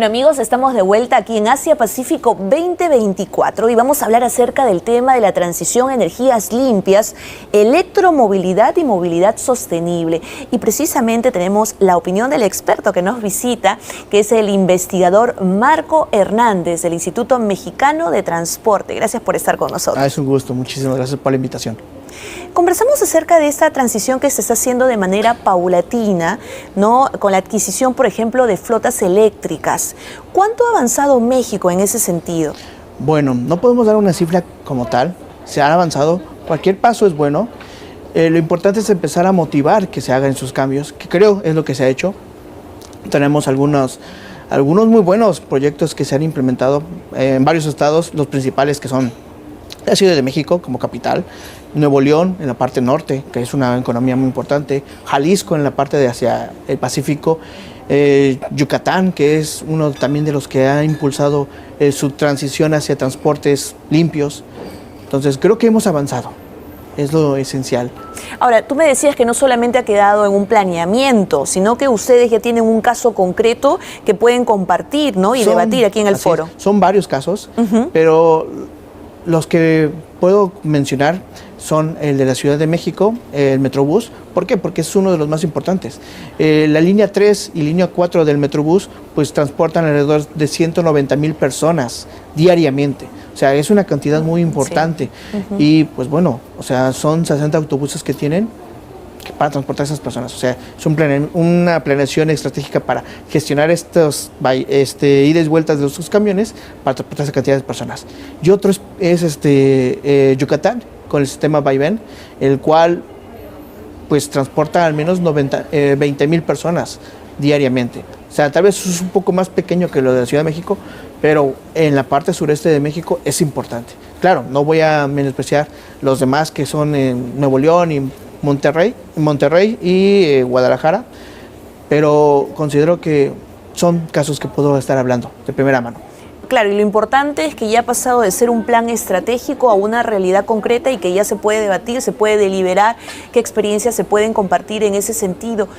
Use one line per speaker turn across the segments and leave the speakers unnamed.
Bueno amigos, estamos de vuelta aquí en Asia Pacífico 2024 y vamos a hablar acerca del tema de la transición a energías limpias, electromovilidad y movilidad sostenible. Y precisamente tenemos la opinión del experto que nos visita, que es el investigador Marco Hernández del Instituto Mexicano de Transporte. Gracias por estar con nosotros.
Es un gusto, muchísimas gracias por la invitación.
Conversamos acerca de esta transición que se está haciendo de manera paulatina, ¿no? Con la adquisición, por ejemplo, de flotas eléctricas. ¿Cuánto ha avanzado México en ese sentido?
Bueno, no podemos dar una cifra como tal. Se ha avanzado. Cualquier paso es bueno. Lo importante es empezar a motivar que se hagan esos cambios, que creo es lo que se ha hecho. Tenemos algunos muy buenos proyectos que se han implementado en varios estados, los principales que son la Ciudad de México como capital, Nuevo León en la parte norte, que es una economía muy importante, Jalisco en la parte de hacia el Pacífico, Yucatán, que es uno también de los que ha impulsado su transición hacia transportes limpios. Entonces creo que hemos avanzado, es lo esencial.
Ahora, tú me decías que no solamente ha quedado en un planeamiento, sino que ustedes ya tienen un caso concreto que pueden compartir, ¿no? Y debatir aquí en el foro.
Son varios casos, pero los que puedo mencionar son el de la Ciudad de México, el Metrobús. ¿Por qué? Porque es uno de los más importantes. La línea 3 y línea 4 del Metrobús pues transportan alrededor de 190,000 personas diariamente. O sea, es una cantidad muy importante. Sí. Y pues bueno, o sea, son 60 autobuses que tienen para transportar a esas personas. O sea, es una planeación estratégica para gestionar estos idas y vueltas de sus camiones para transportar esa cantidad de personas. Y otro es Yucatán, con el sistema Vaivén, el cual pues transporta al menos 20,000 personas diariamente. O sea, tal vez es un poco más pequeño que lo de la Ciudad de México, pero en la parte sureste de México es importante. Claro, no voy a menospreciar los demás que son en Nuevo León y Monterrey y Guadalajara, pero considero que son casos que puedo estar hablando de primera mano.
Claro, y lo importante es que ya ha pasado de ser un plan estratégico a una realidad concreta y que ya se puede debatir, se puede deliberar qué experiencias se pueden compartir en ese sentido.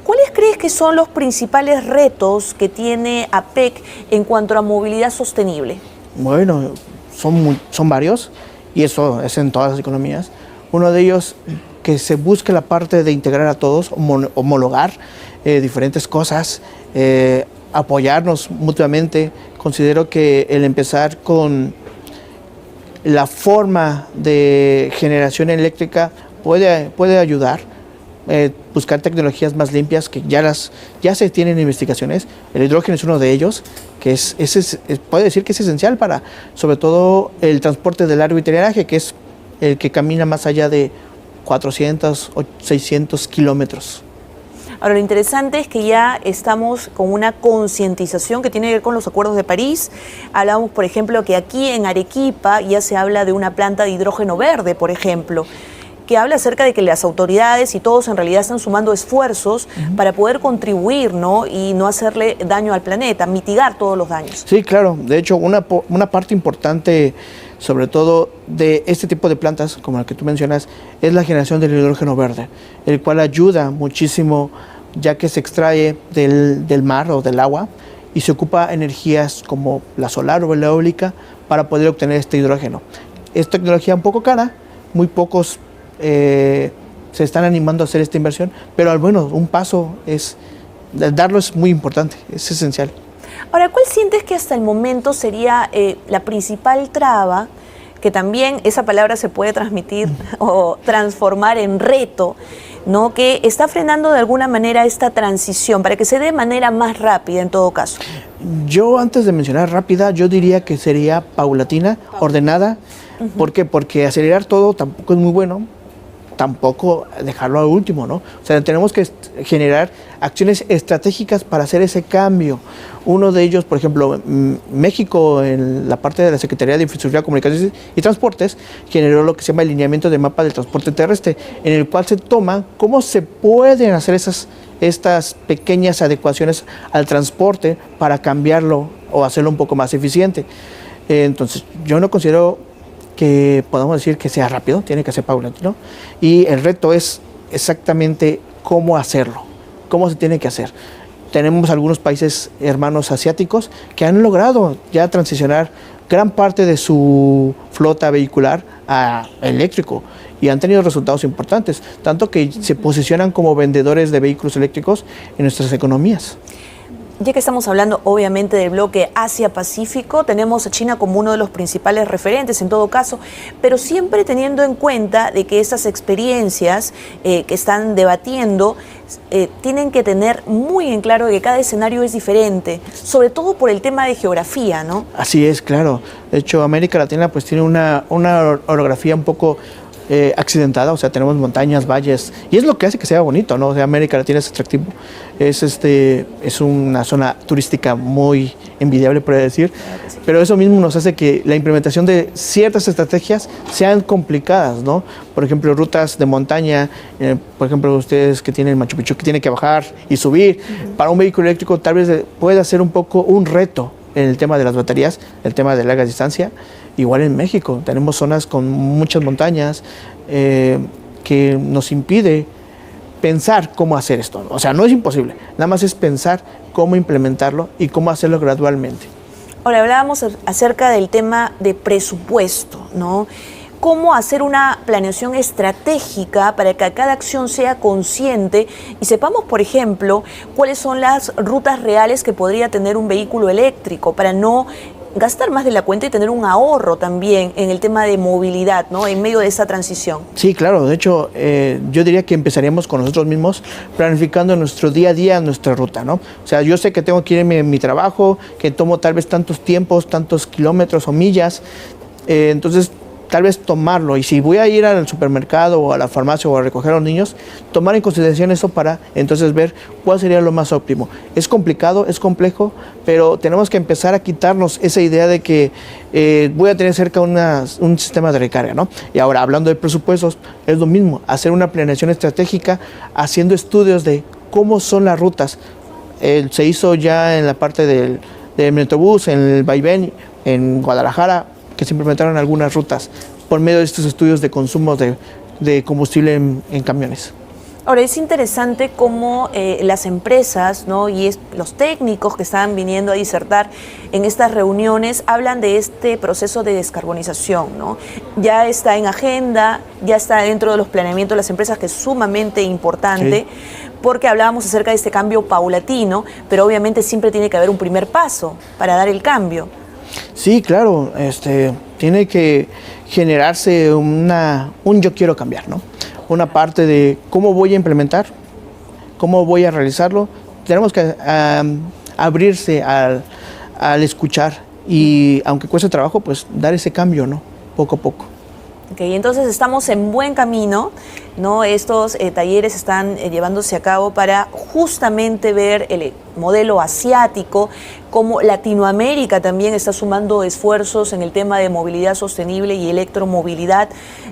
¿Cuáles crees que son los principales retos que tiene APEC en cuanto a movilidad sostenible?
Bueno, son varios, y eso es en todas las economías. Uno de ellos, que se busque la parte de integrar a todos, homologar diferentes cosas, apoyarnos mutuamente. Considero que el empezar con la forma de generación eléctrica puede ayudar. Buscar tecnologías más limpias que ya se tienen investigaciones. El hidrógeno es uno de ellos, que puede decir que es esencial para, sobre todo, el transporte de largo itineraje, que es el que camina más allá de 400 o 600 kilómetros.
Ahora, lo interesante es que ya estamos con una concientización que tiene que ver con los acuerdos de París. Hablamos, por ejemplo, que aquí en Arequipa ya se habla de una planta de hidrógeno verde, por ejemplo, que habla acerca de que las autoridades y todos en realidad están sumando esfuerzos para poder contribuir, ¿no? Y no hacerle daño al planeta, mitigar todos los daños.
Sí, claro. De hecho, una parte importante, sobre todo de este tipo de plantas, como la que tú mencionas, es la generación del hidrógeno verde, el cual ayuda muchísimo, ya que se extrae del mar o del agua y se ocupa energías como la solar o la eólica para poder obtener este hidrógeno. Es tecnología un poco cara, muy pocos se están animando a hacer esta inversión, pero bueno, un paso darlo es muy importante, es esencial.
Ahora, ¿cuál sientes que hasta el momento sería la principal traba, que también esa palabra se puede transmitir o transformar en reto, ¿no? Que está frenando de alguna manera esta transición para que se dé de manera más rápida en todo caso?
Yo, antes de mencionar rápida, yo diría que sería paulatina, ordenada. ¿Por qué? Porque acelerar todo tampoco es muy bueno, tampoco dejarlo al último, ¿no? O sea, tenemos que generar acciones estratégicas para hacer ese cambio. Uno de ellos, por ejemplo, México, en la parte de la Secretaría de Infraestructura, Comunicaciones y Transportes, generó lo que se llama el lineamiento de mapa del transporte terrestre, en el cual se toma cómo se pueden hacer estas pequeñas adecuaciones al transporte para cambiarlo o hacerlo un poco más eficiente. Entonces, yo no considero que podamos decir que sea rápido, tiene que ser paulatino, y el reto es exactamente cómo hacerlo, cómo se tiene que hacer. tenemos algunos países hermanos asiáticos que han logrado ya transicionar gran parte de su flota vehicular a eléctrico y han tenido resultados importantes, tanto que se posicionan como vendedores de vehículos eléctricos en nuestras economías.
Ya que estamos hablando obviamente del bloque Asia-Pacífico, tenemos a China como uno de los principales referentes en todo caso, pero siempre teniendo en cuenta de que estas experiencias que están debatiendo tienen que tener muy en claro que cada escenario es diferente, sobre todo por el tema de geografía, ¿no?
Así es, claro. De hecho, América Latina pues tiene una orografía un poco accidentada, o sea, tenemos montañas, valles, y es lo que hace que sea bonito, ¿no? O sea, América Latina es atractivo, es una zona turística muy envidiable, por decir, pero eso mismo nos hace que la implementación de ciertas estrategias sean complicadas, ¿no? Por ejemplo, rutas de montaña, por ejemplo, ustedes que tienen Machu Picchu, que tienen que bajar y subir, para un vehículo eléctrico tal vez pueda ser un poco un reto en el tema de las baterías, el tema de larga distancia. Igual en México, tenemos zonas con muchas montañas que nos impide pensar cómo hacer esto. O sea, no es imposible, nada más es pensar cómo implementarlo y cómo hacerlo gradualmente.
Ahora, hablábamos acerca del tema de presupuesto, ¿no? Cómo hacer una planeación estratégica para que cada acción sea consciente y sepamos, por ejemplo, cuáles son las rutas reales que podría tener un vehículo eléctrico para no gastar más de la cuenta y tener un ahorro también en el tema de movilidad, ¿no? En medio de esa transición.
Sí, claro. De hecho, yo diría que empezaríamos con nosotros mismos planificando nuestro día a día, nuestra ruta, ¿no? O sea, yo sé que tengo que ir a mi trabajo, que tomo tal vez tantos tiempos, tantos kilómetros o millas, entonces tal vez tomarlo, y si voy a ir al supermercado o a la farmacia o a recoger a los niños, tomar en consideración eso para entonces ver cuál sería lo más óptimo. Es complicado, es complejo, pero tenemos que empezar a quitarnos esa idea de que voy a tener cerca un sistema de recarga, ¿no? Y ahora, hablando de presupuestos, es lo mismo, hacer una planeación estratégica, haciendo estudios de cómo son las rutas. Se hizo ya en la parte del Metrobús, en el vaivén, en Guadalajara, que se implementaron algunas rutas por medio de estos estudios de consumo de combustible en camiones.
Ahora, es interesante cómo las empresas, ¿no? Y los técnicos que están viniendo a disertar en estas reuniones hablan de este proceso de descarbonización, ¿no? Ya está en agenda, ya está dentro de los planeamientos de las empresas, que es sumamente importante. Sí. Porque hablábamos acerca de este cambio paulatino, pero obviamente siempre tiene que haber un primer paso para dar el cambio.
Sí, claro, tiene que generarse un yo quiero cambiar, ¿no? Una parte de cómo voy a implementar, cómo voy a realizarlo. Tenemos que abrirse al escuchar y, aunque cueste trabajo, pues dar ese cambio, ¿no? Poco a poco.
Ok, entonces estamos en buen camino, ¿no? Estos talleres están llevándose a cabo para justamente ver el modelo asiático, cómo Latinoamérica también está sumando esfuerzos en el tema de movilidad sostenible y electromovilidad,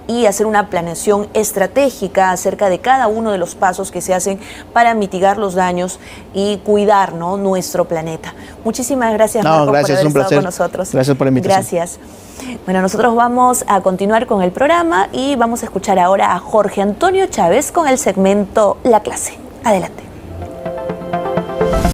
y hacer una planeación estratégica acerca de cada uno de los pasos que se hacen para mitigar los daños y cuidar, ¿no? Nuestro planeta. Muchísimas gracias, Marcos,
gracias,
por haber
un placer.
estado con nosotros.
Gracias por la invitación.
Gracias. Bueno, nosotros vamos a continuar con el programa y vamos a escuchar ahora a Jorge Antonio Chávez con el segmento La Clase. Adelante.